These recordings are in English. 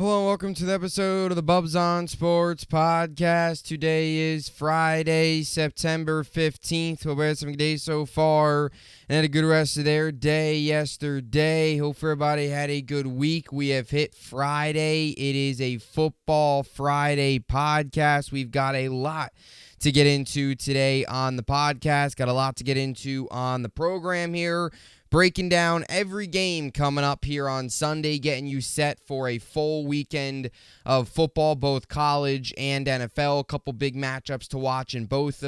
Hello and welcome to the episode of the Bubbs on Sports podcast. Today is Friday, September 15th. Hope everybody's having a good day so far and had a good rest of their day yesterday. Hope everybody had a good week. We have hit Friday. It is a Football Friday podcast. We've got a lot to get into today on the podcast. Got a lot to get into on the program here. Breaking down every game coming up here on Sunday, getting you set for a full weekend of football, both college and NFL. A couple big matchups to watch in both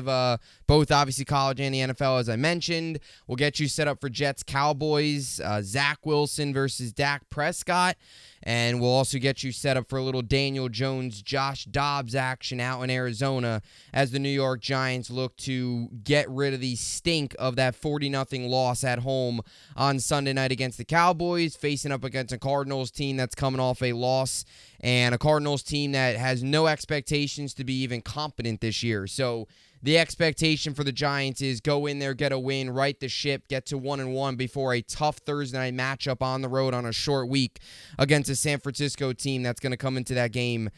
obviously college and the NFL, as I mentioned. We'll get you set up for Jets-Cowboys, Zach Wilson versus Dak Prescott. And we'll also get you set up for a little Daniel Jones, Josh Dobbs action out in Arizona as the New York Giants look to get rid of the stink of that 40-0 loss at home on Sunday night against the Cowboys, facing up against a Cardinals team that's coming off a loss and a Cardinals team that has no expectations to be even competent this year. So the expectation for the Giants is go in there, get a win, right the ship, get to 1-1 before a tough Thursday night matchup on the road on a short week against a San Francisco team that's going to come into that game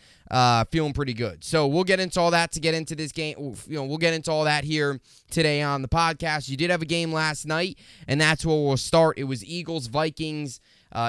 feeling pretty good. So we'll get into all that to get into this game. We'll get into all that here today on the podcast. You did have a game last night, and that's where we'll start. It was Eagles-Vikings.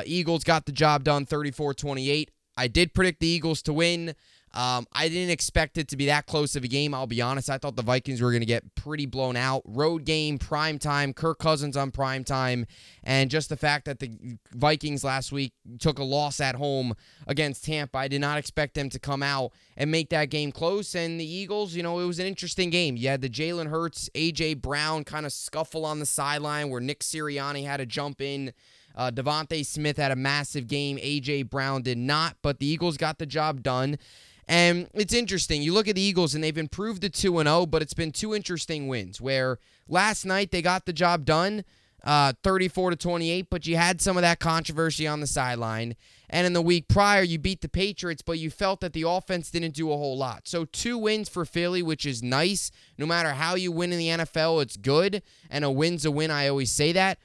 Eagles got the job done 34-28. I did predict the Eagles to win. I didn't expect it to be that close of a game, I'll be honest. I thought the Vikings were going to get pretty blown out. Road game, prime time, Kirk Cousins on prime time, and just the fact that the Vikings last week took a loss at home against Tampa, I did not expect them to come out and make that game close. And the Eagles, it was an interesting game. You had the Jalen Hurts, A.J. Brown kind of scuffle on the sideline where Nick Sirianni had to jump in. Devontae Smith had a massive game. A.J. Brown did not, but the Eagles got the job done. And it's interesting. You look at the Eagles, and they've improved to 2-0, but it's been two interesting wins, where last night they got the job done, 34-28, but you had some of that controversy on the sideline. And in the week prior, you beat the Patriots, but you felt that the offense didn't do a whole lot. So 2 wins for Philly, which is nice. No matter how you win in the NFL, it's good. And a win's a win, I always say that.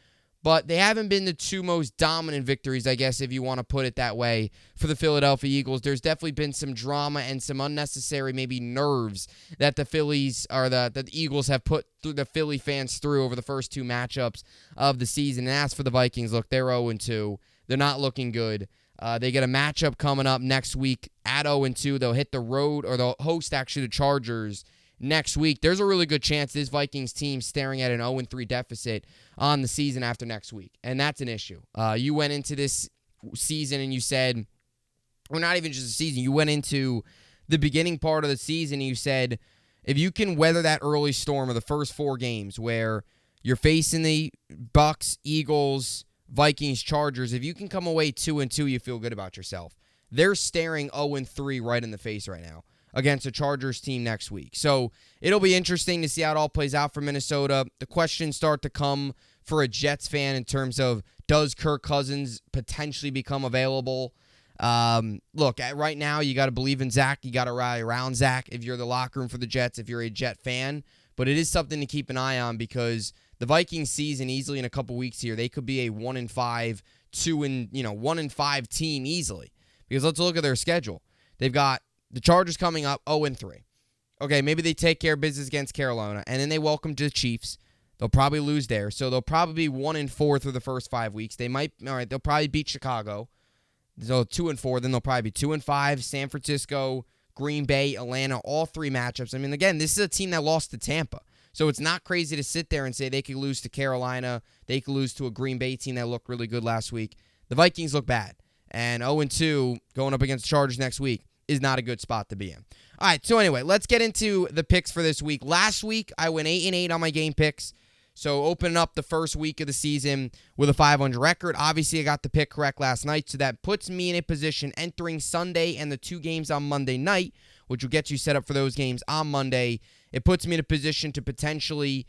But they haven't been the 2 most dominant victories, I guess, if you want to put it that way, for the Philadelphia Eagles. There's definitely been some drama and some unnecessary, maybe, nerves that the Phillies or the Eagles have put through the Philly fans through over the first 2 matchups of the season. And as for the Vikings, look, they're 0-2. They're not looking good. They get a matchup coming up next week at 0-2. They'll hit the road, or they'll host, actually, the Chargers next week. There's a really good chance this Vikings team staring at an 0-3 deficit on the season after next week, and that's an issue. You went into this season and you said, or not even just the season, you went into the beginning part of the season and you said, if you can weather that early storm of the first 4 games where you're facing the Bucks, Eagles, Vikings, Chargers, if you can come away 2-2, you feel good about yourself. They're staring 0-3 right in the face right now against a Chargers team next week. So it'll be interesting to see how it all plays out for Minnesota. The questions start to come for a Jets fan in terms of, does Kirk Cousins potentially become available? Look, right now you got to believe in Zach. You got to rally around Zach if you're the locker room for the Jets, if you're a Jet fan. But it is something to keep an eye on, because the Vikings season easily in a couple weeks here, they could be a 1-5, 1-5 team easily. Because let's look at their schedule. They've got the Chargers coming up 0-3. Okay, maybe they take care of business against Carolina, and then they welcome to the Chiefs. They'll probably lose there, so they'll probably be 1-4 through the first 5 weeks. They'll probably beat Chicago. So 2-4, then they'll probably be 2-5. San Francisco, Green Bay, Atlanta, all 3 matchups. I mean, again, this is a team that lost to Tampa, so it's not crazy to sit there and say they could lose to Carolina. They could lose to a Green Bay team that looked really good last week. The Vikings look bad, and 0-2 going up against the Chargers next week is not a good spot to be in. All right, so anyway, let's get into the picks for this week. Last week, I went 8-8 on my game picks. So opening up the first week of the season with a 500 record. Obviously, I got the pick correct last night, so that puts me in a position entering Sunday and the 2 games on Monday night, which will get you set up for those games on Monday. It puts me in a position to potentially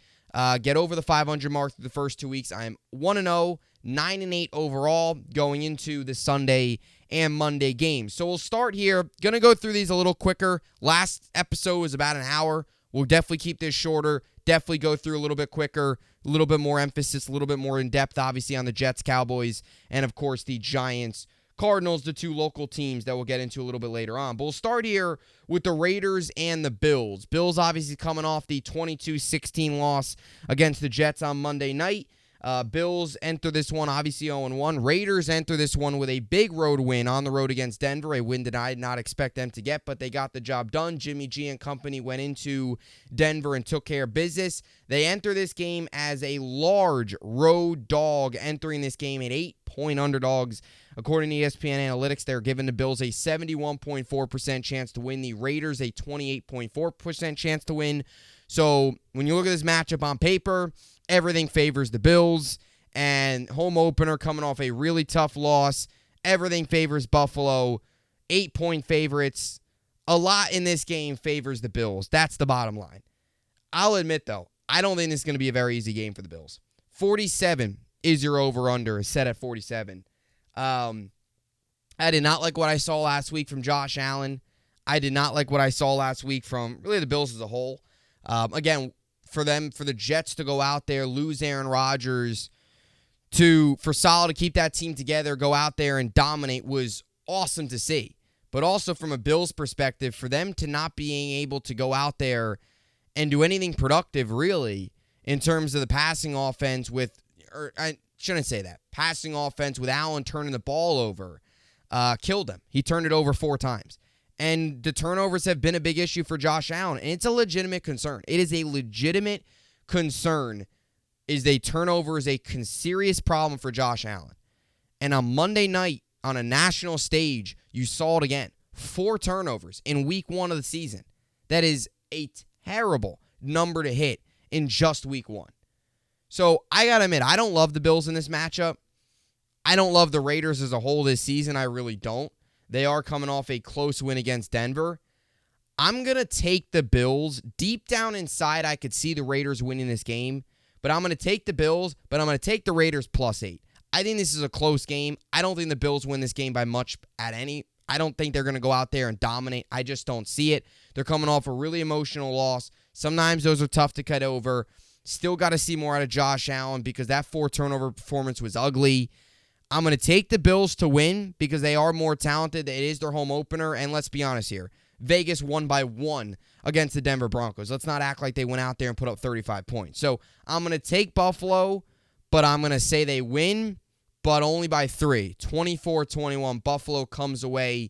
get over the 500 mark through the first 2 weeks. I am 1-0, 9-8 overall going into the Sunday and Monday games. So we'll start here. Going to go through these a little quicker. Last episode was about an hour. We'll definitely keep this shorter. Definitely go through a little bit quicker, a little bit more emphasis, a little bit more in depth, obviously, on the Jets, Cowboys, and, of course, the Giants, Cardinals, the two local teams that we'll get into a little bit later on. But we'll start here with the Raiders and the Bills. Bills obviously coming off the 22-16 loss against the Jets on Monday night. Bills enter this one obviously 0-1. Raiders enter this one with a big road win on the road against Denver, a win that I did not expect them to get, but they got the job done. Jimmy G and company went into Denver and took care of business. They enter this game as a large road dog, entering this game at 8-point underdogs. According to ESPN Analytics, they're giving the Bills a 71.4% chance to win, the Raiders a 28.4% chance to win. So when you look at this matchup on paper, everything favors the Bills, and home opener coming off a really tough loss. Everything favors Buffalo. 8-point favorites. A lot in this game favors the Bills. That's the bottom line. I'll admit, though, I don't think this is going to be a very easy game for the Bills. 47 is your over-under, set at 47. I did not like what I saw last week from Josh Allen. I did not like what I saw last week from really the Bills as a whole. Again, for the Jets to go out there, lose Aaron Rodgers, for Saleh to keep that team together, go out there and dominate was awesome to see. But also from a Bills perspective, for them to not being able to go out there and do anything productive, really, in terms of the passing offense I shouldn't say that. Passing offense with Allen turning the ball over killed him. He turned it over 4 times. And the turnovers have been a big issue for Josh Allen, and it's a legitimate concern. It is a legitimate concern. Turnover is a serious problem for Josh Allen. And on Monday night, on a national stage, you saw it again. 4 turnovers in week 1 of the season. That is a terrible number to hit in just week 1. So I got to admit, I don't love the Bills in this matchup. I don't love the Raiders as a whole this season. I really don't. They are coming off a close win against Denver. I'm going to take the Bills. Deep down inside, I could see the Raiders winning this game. But I'm going to take the Bills, but I'm going to take the Raiders +8. I think this is a close game. I don't think the Bills win this game by much at any. I don't think they're going to go out there and dominate. I just don't see it. They're coming off a really emotional loss. Sometimes those are tough to cut over. Still got to see more out of Josh Allen because that 4 turnover performance was ugly. I'm going to take the Bills to win because they are more talented. It is their home opener, and let's be honest here. Vegas won by 1 against the Denver Broncos. Let's not act like they went out there and put up 35 points. So I'm going to take Buffalo, but I'm going to say they win, but only by 3. 24-21. Buffalo comes away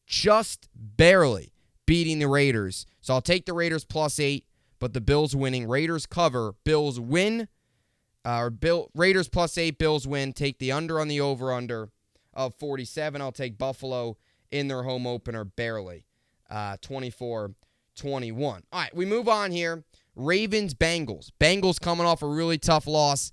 just barely beating the Raiders. So I'll take the Raiders +8, but the Bills winning. Raiders cover. Bills win. Raiders +8, Bills win. Take the under on the over-under of 47. I'll take Buffalo in their home opener barely. 24-21. All right, we move on here. Ravens-Bengals. Bengals coming off a really tough loss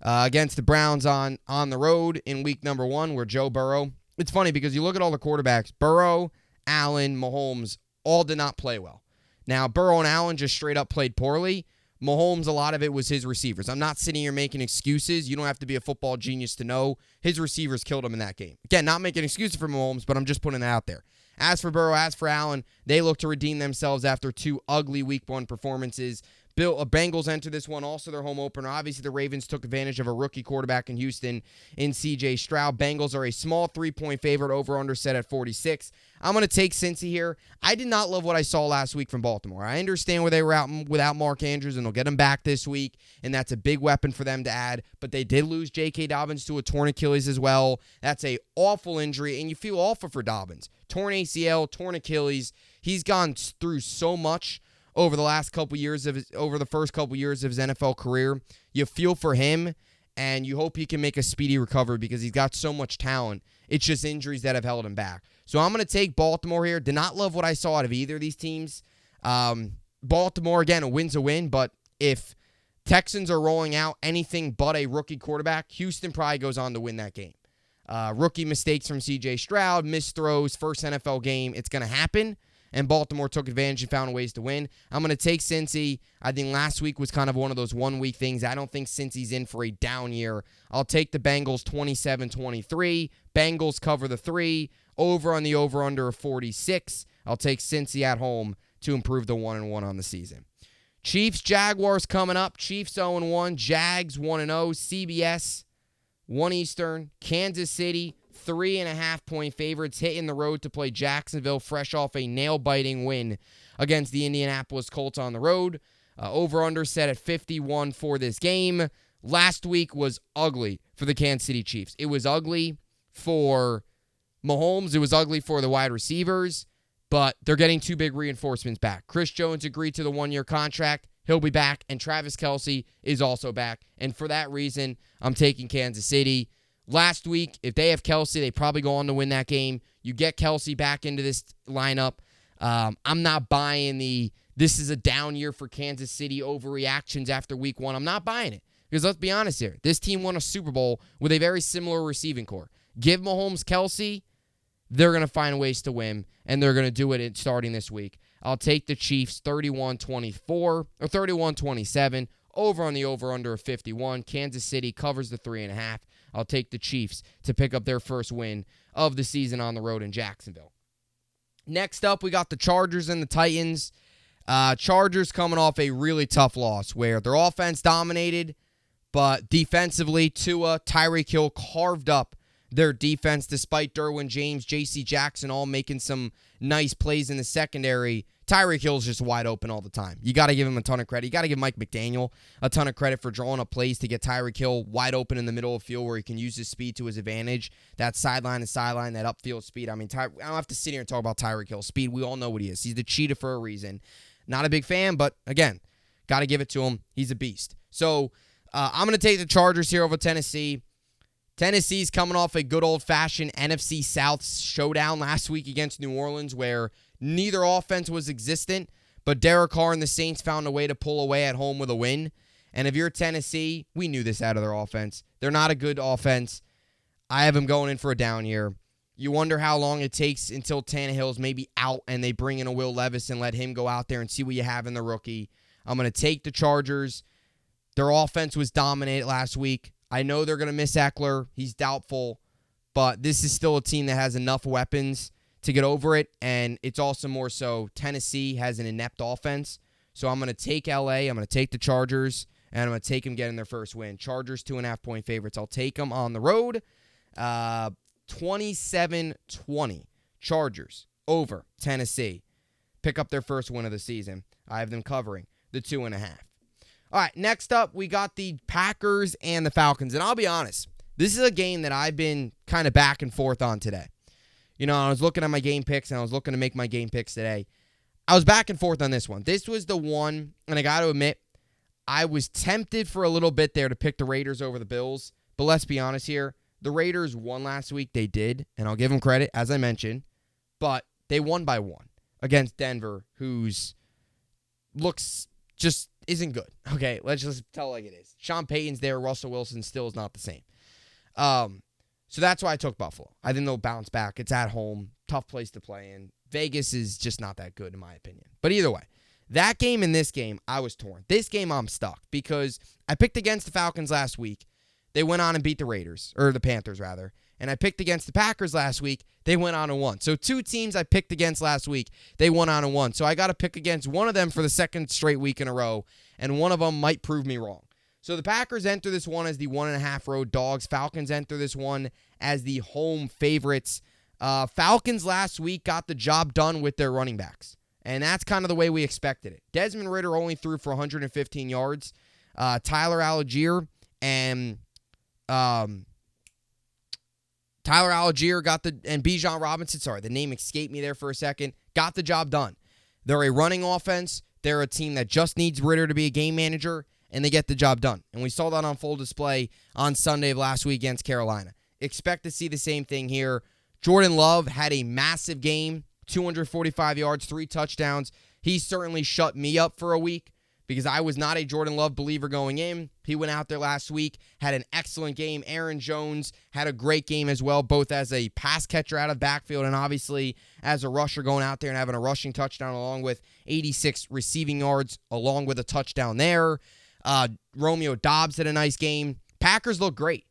against the Browns on the road in week number 1 where Joe Burrow. It's funny because you look at all the quarterbacks. Burrow, Allen, Mahomes all did not play well. Now, Burrow and Allen just straight up played poorly. Mahomes, a lot of it was his receivers. I'm not sitting here making excuses. You don't have to be a football genius to know his receivers killed him in that game. Again, not making excuses for Mahomes, but I'm just putting it out there. As for Burrow, as for Allen, they look to redeem themselves after 2 ugly week 1 performances. Bengals enter this one, also their home opener. Obviously, the Ravens took advantage of a rookie quarterback in Houston in C.J. Stroud. Bengals are a small 3-point favorite, over-under set at 46. I'm going to take Cincy here. I did not love what I saw last week from Baltimore. I understand where they were out without Mark Andrews, and they'll get him back this week, and that's a big weapon for them to add. But they did lose J.K. Dobbins to a torn Achilles as well. That's a awful injury, and you feel awful for Dobbins. Torn ACL, torn Achilles. He's gone through so much over the first couple years of his NFL career. You feel for him, and you hope he can make a speedy recovery because he's got so much talent. It's just injuries that have held him back. So I'm going to take Baltimore here. Did not love what I saw out of either of these teams. Baltimore, again, a win's a win, but if Texans are rolling out anything but a rookie quarterback, Houston probably goes on to win that game. Rookie mistakes from C.J. Stroud, missed throws, first NFL game. It's going to happen. And Baltimore took advantage and found ways to win. I'm going to take Cincy. I think last week was kind of one of those one-week things. I don't think Cincy's in for a down year. I'll take the Bengals 27-23. Bengals cover the 3. Over on the over-under of 46. I'll take Cincy at home to improve the 1-1 on the season. Chiefs-Jaguars coming up. Chiefs 0-1. Jags 1-0. CBS 1 Eastern. Kansas City 3.5-point favorites hitting the road to play Jacksonville, fresh off a nail-biting win against the Indianapolis Colts on the road. Over-under set at 51 for this game. Last week was ugly for the Kansas City Chiefs. It was ugly for Mahomes. It was ugly for the wide receivers, but they're getting two big reinforcements back. Chris Jones agreed to the one-year contract. He'll be back, and Travis Kelce is also back. And for that reason, I'm taking Kansas City. Last week, if they have Kelce, they probably go on to win that game. You get Kelce back into this lineup. I'm not buying this is a down year for Kansas City overreactions after week one. I'm not buying it. Because let's be honest here, this team won a Super Bowl with a very similar receiving core. Give Mahomes Kelce, they're going to find ways to win, and they're going to do it starting this week. I'll take the Chiefs 31-24 or 31-27 over on the over-under of 51. Kansas City covers the 3.5. I'll take the Chiefs to pick up their first win of the season on the road in Jacksonville. Next up, we got the Chargers and the Titans. Chargers coming off a really tough loss where their offense dominated, but defensively, Tua, Tyreek Hill carved up their defense despite Derwin James, J.C. Jackson all making some nice plays in the secondary. Tyreek Hill's just wide open all the time. You got to give him a ton of credit. You got to give Mike McDaniel a ton of credit for drawing up plays to get Tyreek Hill wide open in the middle of the field where he can use his speed to his advantage. That sideline to sideline, that upfield speed. I mean, I don't have to sit here and talk about Tyreek Hill's speed. We all know what he is. He's the cheetah for a reason. Not a big fan, but again, got to give it to him. He's a beast. So I'm going to take the Chargers here over Tennessee. Tennessee's coming off a good old-fashioned NFC South showdown last week against New Orleans where neither offense was existent, but Derek Carr and the Saints found a way to pull away at home with a win. And if you're Tennessee, we knew this out of their offense. They're not a good offense. I have them going in for a down year. You wonder how long it takes until Tannehill's maybe out and they bring in a Will Levis and let him go out there and see what you have in the rookie. I'm going to take the Chargers. Their offense was dominated last week. I know they're going to miss Eckler. He's doubtful. But this is still a team that has enough weapons to get over it. And it's also more so Tennessee has an inept offense. So I'm going to take LA. I'm going to take the Chargers. And I'm going to take them getting their first win. Chargers 2.5-point favorites. I'll take them on the road. 27-20. Chargers over Tennessee. Pick up their first win of the season. I have them covering the 2.5. All right, next up, we got the Packers and the Falcons. And I'll be honest, this is a game that I've been kind of back and forth on today. You know, I was looking at my game picks, and I was looking to make my game picks today. I was back and forth on this one. This was the one, and I got to admit, I was tempted for a little bit there to pick the Raiders over the Bills. But let's be honest here. The Raiders won last week. They did, and I'll give them credit, as I mentioned. But they won by one against Denver, who's looks just isn't good. Okay, let's just tell it like it is. Sean Payton's there. Russell Wilson still is not the same. So that's why I took Buffalo. I think they'll bounce back. It's at home. Tough place to play in. Vegas is just not that good, in my opinion. But either way, that game and this game, I was torn. This game, I'm stuck because I picked against the Falcons last week. They went on and beat the Raiders, or the Panthers, rather. And I picked against the Packers last week. They went on and won. So two teams I picked against last week, they went on and won. So I got to pick against one of them for the second straight week in a row, and one of them might prove me wrong. So the Packers enter this one as the 1.5 road dogs. Falcons enter this one as the home favorites. Falcons last week got the job done with their running backs, and that's kind of the way we expected it. Desmond Ridder only threw for 115 yards. Tyler Algier and Bijan Robinson, sorry, the name escaped me there for a second, got the job done. They're a running offense. They're a team that just needs Ridder to be a game manager, and they get the job done. And we saw that on full display on Sunday of last week against Carolina. Expect to see the same thing here. Jordan Love had a massive game, 245 yards, 3 touchdowns. He certainly shut me up for a week because I was not a Jordan Love believer going in. He went out there last week, had an excellent game. Aaron Jones had a great game as well, both as a pass catcher out of backfield and obviously as a rusher going out there and having a rushing touchdown along with 86 receiving yards along with a touchdown there. Romeo Doubs had a nice game. Packers look great.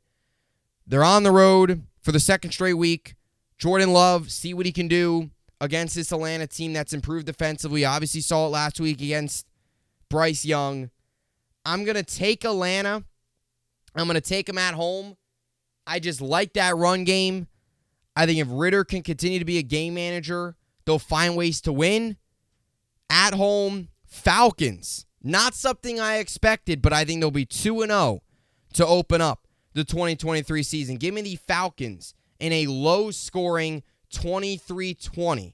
They're on the road for the second straight week. Jordan Love, see what he can do against this Atlanta team that's improved defensively. Obviously saw it last week against Bryce Young. I'm going to take Atlanta. I'm going to take them at home. I just like that run game. I think if Ritter can continue to be a game manager, they'll find ways to win. At home, Falcons. Not something I expected, but I think they'll be 2-0 to open up the 2023 season. Give me the Falcons in a low-scoring 23-20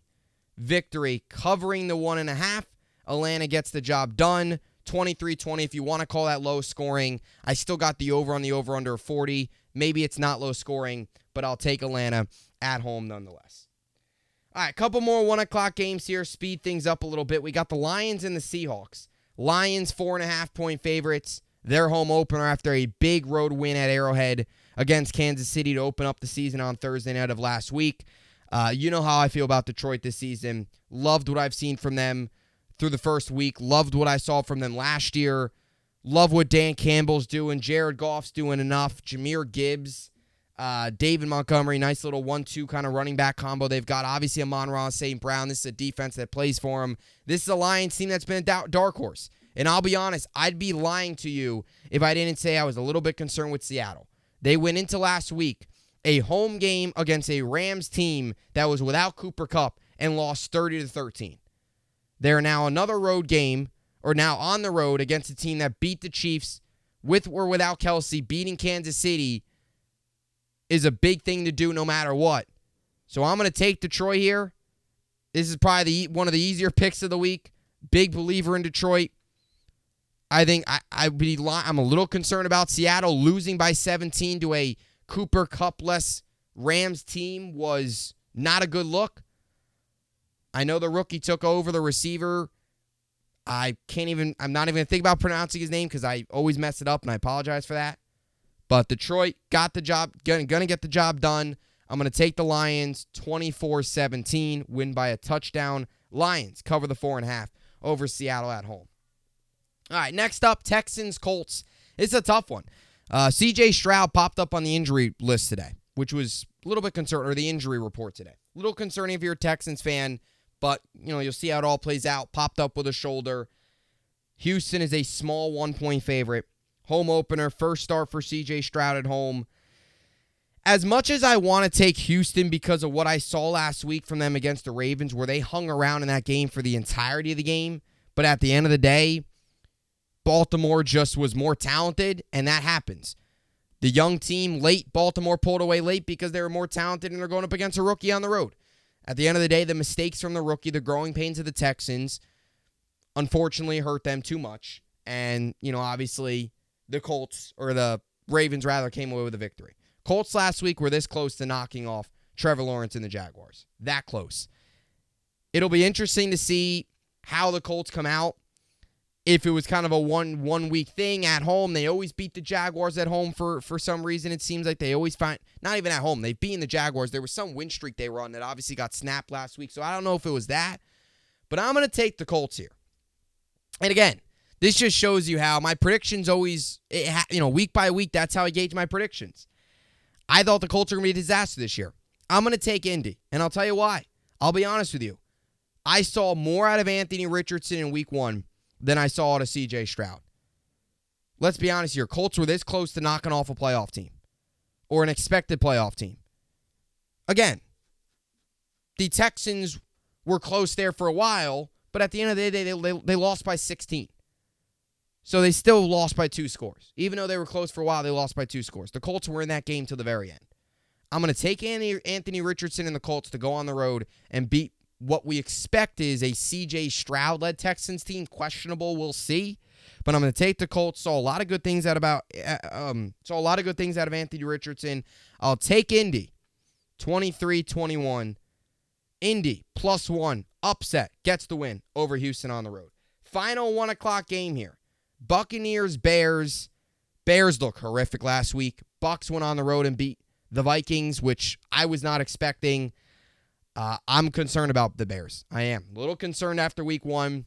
victory, covering the 1.5. Atlanta gets the job done. 23-20, if you want to call that low-scoring. I still got the over on the over-under of 40. Maybe it's not low-scoring, but I'll take Atlanta at home nonetheless. All right, a couple more 1 o'clock games here. Speed things up a little bit. We got the Lions and the Seahawks. Lions 4.5-point favorites. Their home opener after a big road win at Arrowhead against Kansas City to open up the season on Thursday night of last week. You know how I feel about Detroit this season. Loved what I've seen from them through the first week. Loved what I saw from them last year. Love what Dan Campbell's doing. Jared Goff's doing enough. Jahmyr Gibbs, David Montgomery, nice little 1-2 kind of running back combo they've got. Obviously, Amon-Ra St. Brown. This is a defense that plays for him. This is a Lions team that's been a dark horse. And I'll be honest, I'd be lying to you if I didn't say I was a little bit concerned with Seattle. They went into last week, a home game against a Rams team that was without Cooper Kupp and lost 30-13. They're now another road game, or now on the road against a team that beat the Chiefs with or without Kelsey. Beating Kansas City is a big thing to do no matter what. So I'm going to take Detroit here. This is probably one of the easier picks of the week. Big believer in Detroit. I think I'm a little concerned about Seattle losing by 17 to a Cooper Kupp-less Rams team was not a good look. I know the rookie took over the receiver. I'm not even going to think about pronouncing his name because I always mess it up, and I apologize for that. But Detroit got the job, going to get the job done. I'm going to take the Lions 24-17, win by a touchdown. Lions cover the 4.5 over Seattle at home. All right, next up, Texans-Colts. It's a tough one. C.J. Stroud popped up on the injury list today, which was a little bit concerning, or the injury report today. A little concerning if you're a Texans fan, but you'll see how it all plays out. Popped up with a shoulder. Houston is a small 1-point favorite. Home opener, first start for C.J. Stroud at home. As much as I want to take Houston because of what I saw last week from them against the Ravens, where they hung around in that game for the entirety of the game, but at the end of the day, Baltimore just was more talented, and that happens. The young team late, Baltimore pulled away late because they were more talented and they're going up against a rookie on the road. At the end of the day, the mistakes from the rookie, the growing pains of the Texans, unfortunately hurt them too much. And, obviously, the Colts, or the Ravens rather, came away with a victory. Colts last week were this close to knocking off Trevor Lawrence and the Jaguars. That close. It'll be interesting to see how the Colts come out. If it was kind of a one-week thing at home, they always beat the Jaguars at home for some reason. It seems like they always find, not even at home, they've beaten the Jaguars. There was some win streak they were on that obviously got snapped last week, so I don't know if it was that. But I'm going to take the Colts here. And again, this just shows you how my predictions always, week by week, that's how I gauge my predictions. I thought the Colts were going to be a disaster this year. I'm going to take Indy, and I'll tell you why. I'll be honest with you. I saw more out of Anthony Richardson in week 1 than I saw out of C.J. Stroud. Let's be honest here. Colts were this close to knocking off a playoff team or an expected playoff team. Again, the Texans were close there for a while, but at the end of the day, they lost by 16. So they still lost by 2 scores. Even though they were close for a while, they lost by 2 scores. The Colts were in that game till the very end. I'm going to take Anthony Richardson and the Colts to go on the road and beat what we expect is a C.J. Stroud-led Texans team. Questionable, we'll see. But I'm going to take the Colts. Saw a lot of good things out of Anthony Richardson. I'll take Indy, 23-21. Indy, +1, upset, gets the win over Houston on the road. Final 1 o'clock game here. Buccaneers-Bears. Bears look horrific last week. Bucs went on the road and beat the Vikings, which I was not expecting. I'm concerned about the Bears. I am. A little concerned after week 1.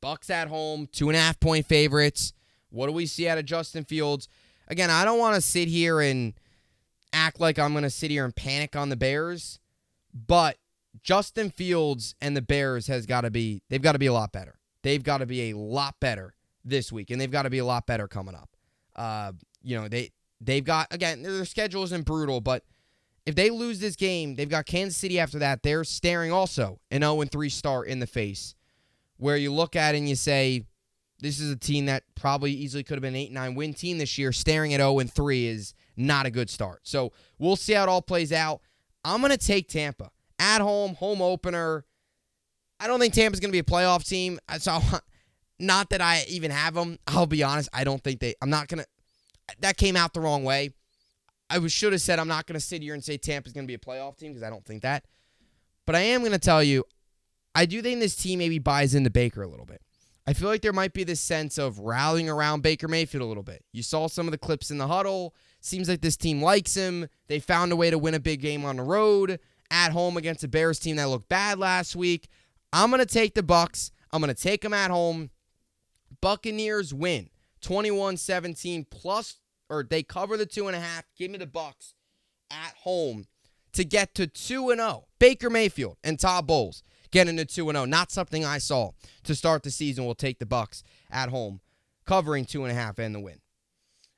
Bucs at home, 2.5-point favorites. What do we see out of Justin Fields? Again, I don't want to sit here and act like I'm going to sit here and panic on the Bears, but Justin Fields and the Bears they've got to be a lot better. They've got to be a lot better this week, and they've got to be a lot better coming up. They've got, again, their schedule isn't brutal, but If they lose this game, they've got Kansas City after that. They're staring also an 0-3 start in the face, where you look at it and you say, this is a team that probably easily could have been an 8-9 win team this year. Staring at 0-3 is not a good start. So we'll see how it all plays out. I'm going to take Tampa. At home opener. I don't think Tampa's going to be a playoff team. So, not that I even have them. I'll be honest. I don't think I'm not going to. That came out the wrong way. I should have said I'm not going to sit here and say Tampa's going to be a playoff team because I don't think that. But I am going to tell you, I do think this team maybe buys into Baker a little bit. I feel like there might be this sense of rallying around Baker Mayfield a little bit. You saw some of the clips in the huddle. Seems like this team likes him. They found a way to win a big game on the road, at home against a Bears team that looked bad last week. I'm going to take the Bucs. I'm going to take them at home. Buccaneers win 21-17 plus, or they cover the 2.5. Give me the Bucs at home to get to 2-0. Baker Mayfield and Todd Bowles getting to 2-0. Not something I saw to start the season. We'll take the Bucs at home, covering 2.5 and the win.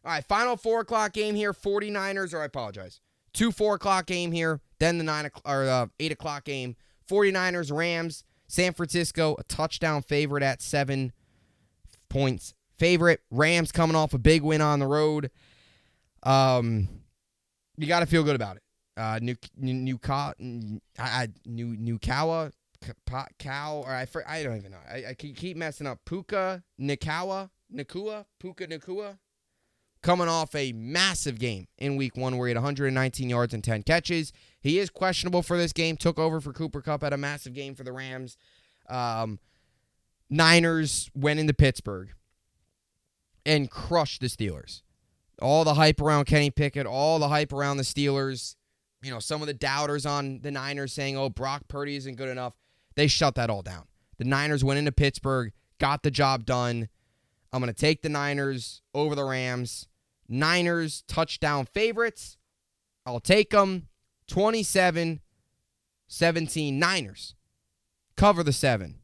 All right, final 4 o'clock game here. 49ers, or I apologize. 2 4 o'clock game here. Then the 8 o'clock game. 49ers, Rams, San Francisco, a touchdown favorite at 7 points. Favorite. Rams coming off a big win on the road. You got to feel good about it. Nukawa, or I don't even know. I keep messing up. Puka Nakua, coming off a massive game in week 1 where he had 119 yards and 10 catches. He is questionable for this game. Took over for Cooper Kupp, had a massive game for the Rams. Niners went into Pittsburgh and crushed the Steelers. All the hype around Kenny Pickett, all the hype around the Steelers. You know, some of the doubters on the Niners saying, oh, Brock Purdy isn't good enough. They shut that all down. The Niners went into Pittsburgh, got the job done. I'm going to take the Niners over the Rams. Niners touchdown favorites. I'll take them. 27-17 Niners. Cover the 7.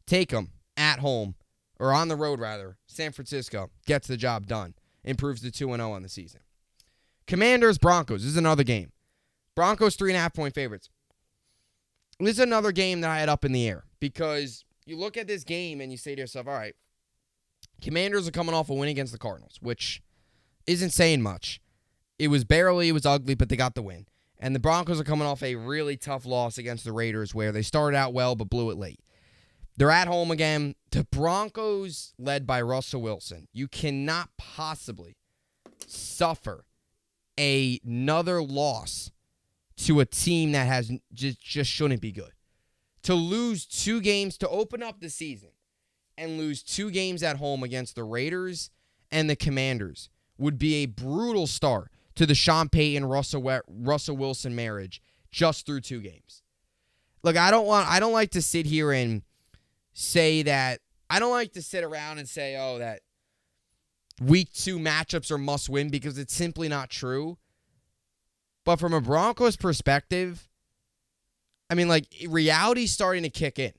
Take them at home, or on the road rather. San Francisco gets the job done. Improves to 2-0 on the season. Commanders, Broncos. This is another game. Broncos 3.5-point favorites. This is another game that I had up in the air because you look at this game and you say to yourself, all right, Commanders are coming off a win against the Cardinals, which isn't saying much. It was ugly, but they got the win. And the Broncos are coming off a really tough loss against the Raiders where they started out well but blew it late. They're at home again. The Broncos, led by Russell Wilson, you cannot possibly suffer another loss to a team that has just shouldn't be good. To lose 2 games, to open up the season and lose 2 games at home against the Raiders and the Commanders would be a brutal start to the Sean Payton Russell Wilson marriage just through 2 games. Look, I don't like to sit here and say that. I don't like to sit around and say, oh, that week 2 matchups are must win, because it's simply not true. But from a Broncos perspective, I mean, like, reality's starting to kick in.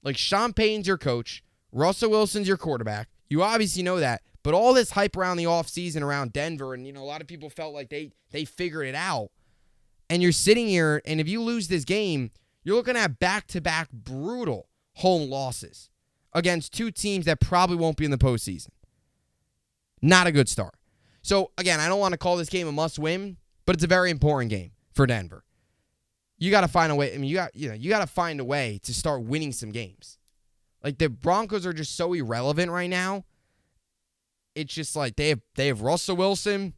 Like, Sean Payton's your coach. Russell Wilson's your quarterback. You obviously know that. But all this hype around the offseason around Denver, and, you know, a lot of people felt like they figured it out. And you're sitting here, and if you lose this game, you're looking at back-to-back brutal home losses against 2 teams that probably won't be in the postseason. Not a good start. So, again, I don't want to call this game a must-win, but it's a very important game for Denver. You got to find a way. I mean, you got to find a way to start winning some games. Like, the Broncos are just so irrelevant right now. It's just like they have Russell Wilson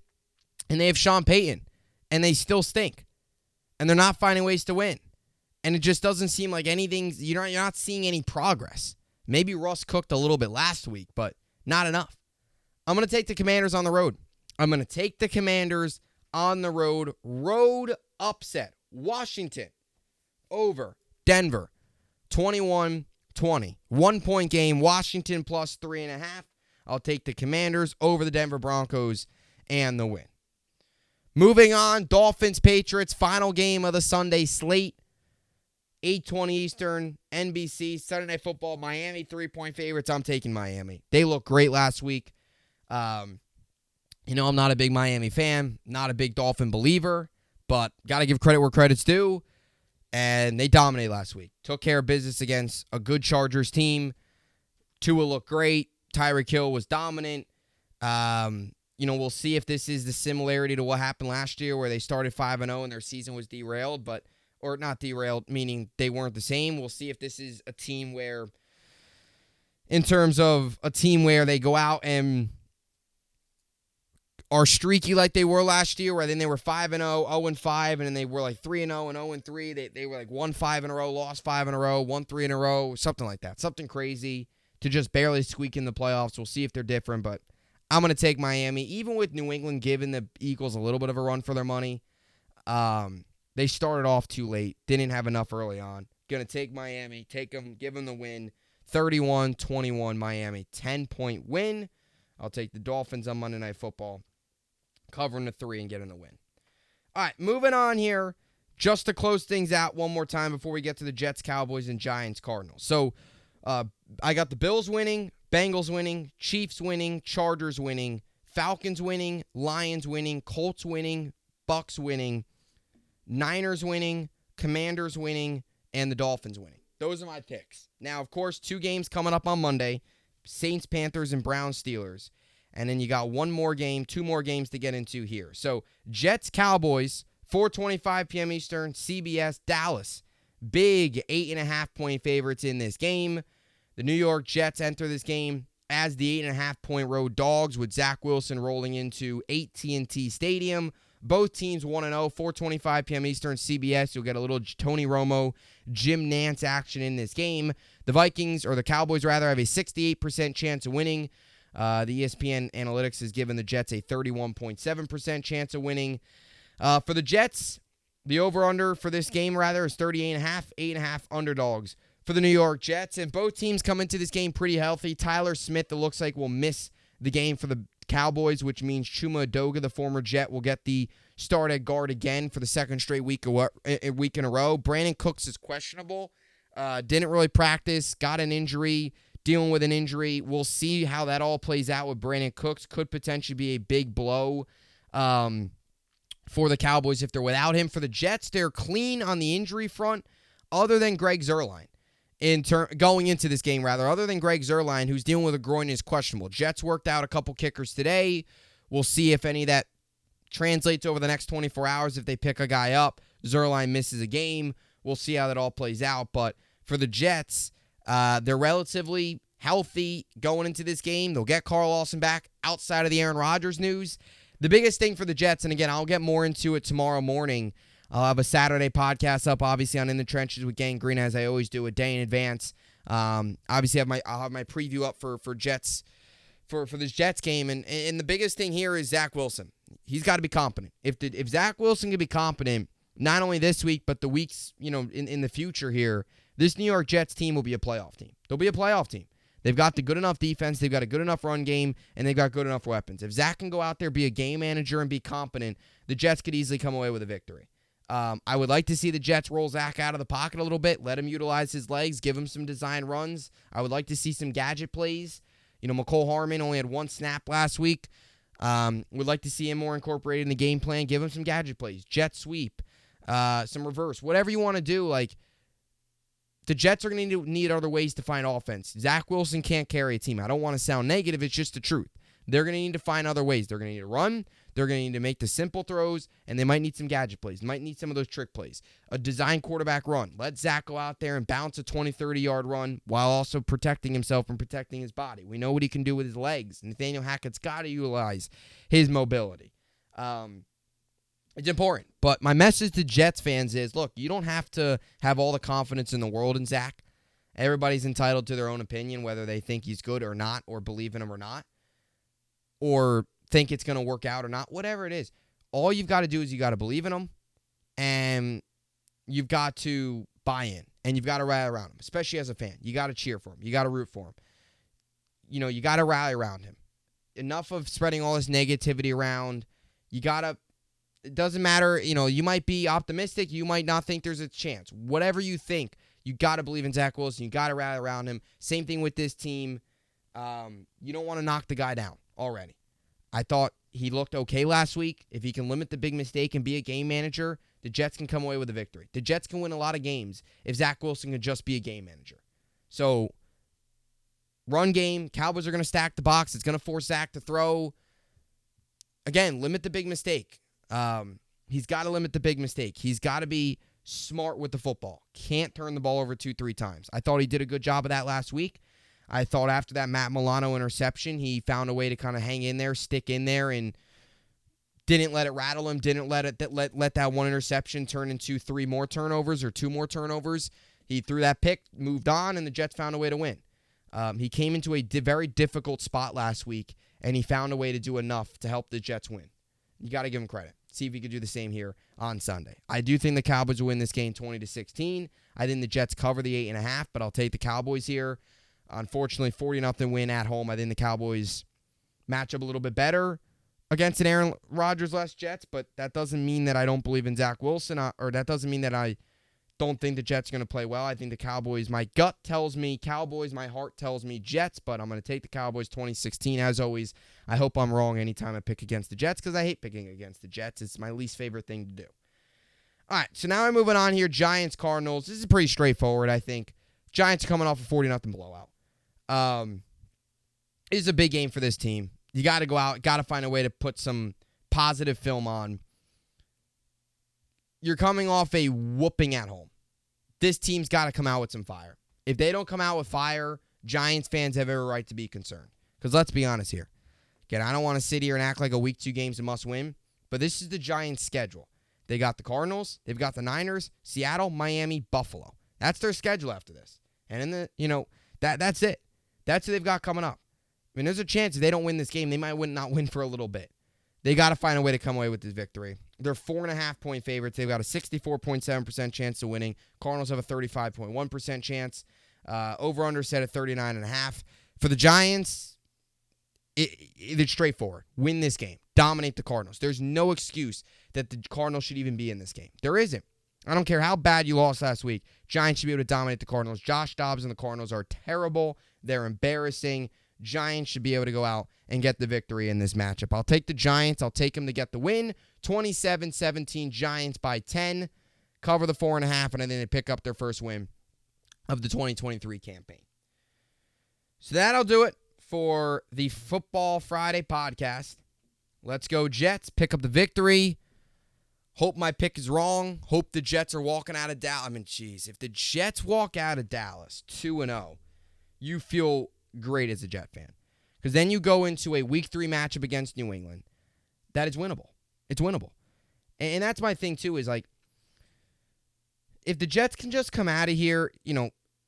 and they have Sean Payton, and they still stink. And they're not finding ways to win. And it just doesn't seem like anything. You're not seeing any progress. Maybe Russ cooked a little bit last week, but not enough. I'm going to take the Commanders on the road. I'm going to take the Commanders on the road. Road upset. Washington over Denver. 21-20. 1-point game. Washington plus 3.5. I'll take the Commanders over the Denver Broncos and the win. Moving on, Dolphins, Patriots, final game of the Sunday slate. 8:20 Eastern, NBC, Sunday Night Football, Miami, 3-point favorites. I'm taking Miami. They looked great last week. I'm not a big Miami fan, not a big Dolphin believer, But got to give credit where credit's due, and they dominated last week. Took care of business against a good Chargers team. Tua looked great. Tyreek Hill was dominant. We'll see if this is the similarity to what happened last year where they started 5-0 and their season was derailed, or not derailed, meaning they weren't the same. We'll see if this is a team where, in terms of a team where they go out and are streaky like they were last year, where then they were 5-0, 0-5, and then they were like 3-0 and 0-3. They were like won 5 in a row, lost 5 in a row, won 3 in a row, something like that. Something crazy to just barely squeak in the playoffs. We'll see if they're different, but I'm going to take Miami. Even with New England giving the Eagles a little bit of a run for their money, they started off too late, didn't have enough early on. Going to take Miami, take them, give them the win. 31-21 Miami, 10-point win. I'll take the Dolphins on Monday Night Football, covering the 3 and getting the win. All right, moving on here. Just to close things out one more time before we get to the Jets, Cowboys, and Giants, Cardinals. So I got the Bills winning, Bengals winning, Chiefs winning, Chargers winning, Falcons winning, Lions winning, Colts winning, Bucks winning, Niners winning, Commanders winning, and the Dolphins winning. Those are my picks. Now, of course, 2 games coming up on Monday, Saints, Panthers, and Browns, Steelers. And then you got 2 more games to get into here. So, Jets, Cowboys, 4:25 p.m. Eastern, CBS, Dallas. Big 8.5-point favorites in this game. The New York Jets enter this game as the 8.5-point road dogs with Zach Wilson rolling into AT&T Stadium. Both teams 1-0, 4:25 p.m. Eastern, CBS. You'll get a little Tony Romo, Jim Nantz action in this game. The Cowboys have a 68% chance of winning. The ESPN Analytics has given the Jets a 31.7% chance of winning. For the Jets, the over-under for this game, is 38.5, 8.5 underdogs for the New York Jets. And both teams come into this game pretty healthy. Tyler Smith, it looks like, will miss the game for the Cowboys, which means Chuma Edoga, the former Jet, will get the start at guard again for the second straight week in a row. Brandon Cooks is questionable. Didn't really practice, got an injury, dealing with an injury. We'll see how that all plays out with Brandon Cooks. Could potentially be a big blow for the Cowboys if they're without him. For the Jets, they're clean on the injury front, other than Greg Zuerlein. Going into this game, other than Greg Zuerlein, who's dealing with a groin and is questionable. Jets worked out a couple kickers today. We'll see if any of that translates over the next 24 hours. If they pick a guy up, Zuerlein misses a game. We'll see how that all plays out. But for the Jets, they're relatively healthy going into this game. They'll get Carl Lawson back outside of the Aaron Rodgers news. The biggest thing for the Jets, and again, I'll get more into it tomorrow morning. I'll have a Saturday podcast up, obviously, on In the Trenches with Gang Green, as I always do, a day in advance. Obviously, I'll have my preview up for Jets for this Jets game, and the biggest thing here is Zach Wilson. He's got to be competent. If Zach Wilson can be competent, not only this week but the weeks in the future here, this New York Jets team will be a playoff team. They'll be a playoff team. They've got the good enough defense, they've got a good enough run game, and they've got good enough weapons. If Zach can go out there, be a game manager, and be competent, the Jets could easily come away with a victory. I would like to see the Jets roll Zach out of the pocket a little bit, let him utilize his legs, give him some design runs. I would like to see some gadget plays. McCole Harmon only had 1 snap last week. Would like to see him more incorporated in the game plan. Give him some gadget plays, jet sweep, some reverse, whatever you want to do. The Jets are going to need other ways to find offense. Zach Wilson can't carry a team. I don't want to sound negative. It's just the truth. They're going to need to find other ways. They're going to need to run. They're going to need to make the simple throws, and they might need some gadget plays. Might need some of those trick plays. A design quarterback run. Let Zach go out there and bounce a 20, 30-yard run while also protecting himself and protecting his body. We know what he can do with his legs. Nathaniel Hackett's got to utilize his mobility. It's important. But my message to Jets fans is, look, you don't have to have all the confidence in the world in Zach. Everybody's entitled to their own opinion, whether they think he's good or not, or believe in him or not, or think it's going to work out or not, whatever it is. All you've got to do is you got to believe in him, and you've got to buy in, and you've got to rally around him, especially as a fan. You got to cheer for him. You got to root for him. You got to rally around him. Enough of spreading all this negativity around. You got to, it doesn't matter, you might be optimistic, you might not think there's a chance. Whatever you think, you got to believe in Zach Wilson. You got to rally around him. Same thing with this team. You don't want to knock the guy down already. I thought he looked okay last week. If he can limit the big mistake and be a game manager, the Jets can come away with a victory. The Jets can win a lot of games if Zach Wilson can just be a game manager. So, run game, Cowboys are going to stack the box. It's going to force Zach to throw. Again, limit the big mistake. He's got to limit the big mistake. He's got to be smart with the football. Can't turn the ball over 2-3 times. I thought he did a good job of that last week. I thought after that Matt Milano interception, he found a way to kind of hang in there, stick in there, and didn't let it rattle him, didn't let that one interception turn into 3 more turnovers or 2 more turnovers. He threw that pick, moved on, and the Jets found a way to win. He came into a very difficult spot last week, and he found a way to do enough to help the Jets win. You got to give him credit. See if he could do the same here on Sunday. I do think the Cowboys will win this game 20-16. I think the Jets cover the 8.5, but I'll take the Cowboys here. Unfortunately, 40-0 win at home. I think the Cowboys match up a little bit better against an Aaron Rodgers-less Jets, but that doesn't mean that I don't believe in Zach Wilson, or that doesn't mean that I don't think the Jets are going to play well. I think the Cowboys, my gut tells me Cowboys, my heart tells me Jets, but I'm going to take the Cowboys 20-16. As always, I hope I'm wrong anytime I pick against the Jets because I hate picking against the Jets. It's my least favorite thing to do. All right, so now we're moving on here. Giants-Cardinals. This is pretty straightforward, I think. Giants are coming off a 40-0 blowout. This is a big game for this team. You got to go out, got to find a way to put some positive film on. You're coming off a whooping at home. This team's got to come out with some fire. If they don't come out with fire, Giants fans have every right to be concerned. Because let's be honest here. Again, I don't want to sit here and act like a week 2 game's a must win, but this is the Giants' schedule. They got the Cardinals, they've got the Niners, Seattle, Miami, Buffalo. That's their schedule after this. And in the, that's it. That's who they've got coming up. I mean, there's a chance if they don't win this game, they might not win for a little bit. They got to find a way to come away with this victory. They're 4.5-point favorites. They've got a 64.7% chance of winning. Cardinals have a 35.1% chance. Over-under set at 39.5. For the Giants, it's straightforward. Win this game. Dominate the Cardinals. There's no excuse that the Cardinals should even be in this game. There isn't. I don't care how bad you lost last week. Giants should be able to dominate the Cardinals. Josh Dobbs and the Cardinals are terrible. They're embarrassing. Giants should be able to go out and get the victory in this matchup. I'll take the Giants. I'll take them to get the win. 27-17 Giants by 10. Cover the 4.5, and then they pick up their first win of the 2023 campaign. So that'll do it for the Football Friday podcast. Let's go Jets. Pick up the victory. Hope my pick is wrong. Hope the Jets are walking out of Dallas. I mean, geez, if the Jets walk out of Dallas 2-0, you feel great as a Jet fan. Because then you go into a Week 3 matchup against New England that is winnable. It's winnable. And that's my thing, too, is like, if the Jets can just come out of here,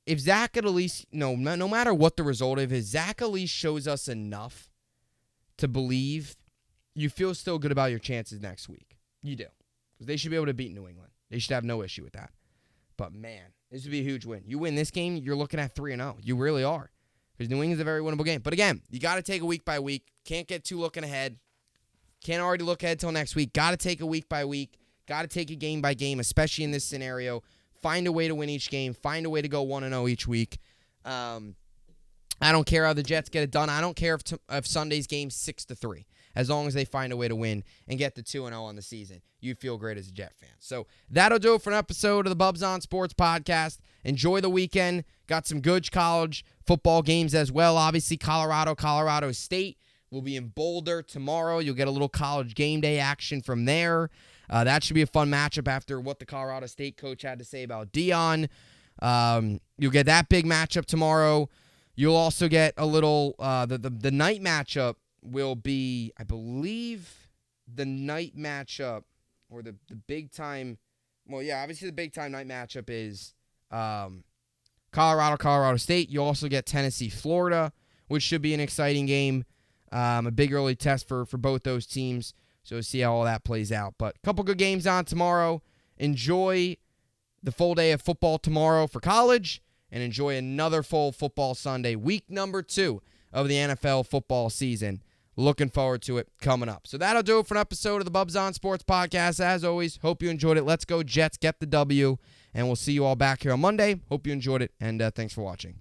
if Zach at least, no matter what the result of is, Zach at least shows us enough to believe, you feel still good about your chances next week. You do. Because they should be able to beat New England. They should have no issue with that. But, man, this would be a huge win. You win this game, you're looking at 3-0. You really are. Because New England's a very winnable game. But, again, you got to take it week by week. Can't get too looking ahead. Can't already look ahead till next week. Got to take it week by week. Got to take it game by game, especially in this scenario. Find a way to win each game. Find a way to go 1-0 each week. I don't care how the Jets get it done. I don't care if Sunday's game's 6-3. As long as they find a way to win and get the 2-0 on the season, you feel great as a Jet fan. So that'll do it for an episode of the Bubbs on Sports podcast. Enjoy the weekend. Got some good college football games as well. Obviously, Colorado State will be in Boulder tomorrow. You'll get a little college game day action from there. That should be a fun matchup after what the Colorado State coach had to say about Dion. You'll get that big matchup tomorrow. You'll also get a little the night matchup will be, I believe, the night matchup or the big time. Well, yeah, obviously the big time night matchup is Colorado State. You also get Tennessee, Florida, which should be an exciting game. A big early test for both those teams. So we'll see how all that plays out. But a couple good games on tomorrow. Enjoy the full day of football tomorrow for college, and enjoy another full football Sunday, week number 2 of the NFL football season. Looking forward to it coming up. So that'll do it for an episode of the Bubbs on Sports podcast. As always, hope you enjoyed it. Let's go Jets, get the W, and we'll see you all back here on Monday. Hope you enjoyed it, and thanks for watching.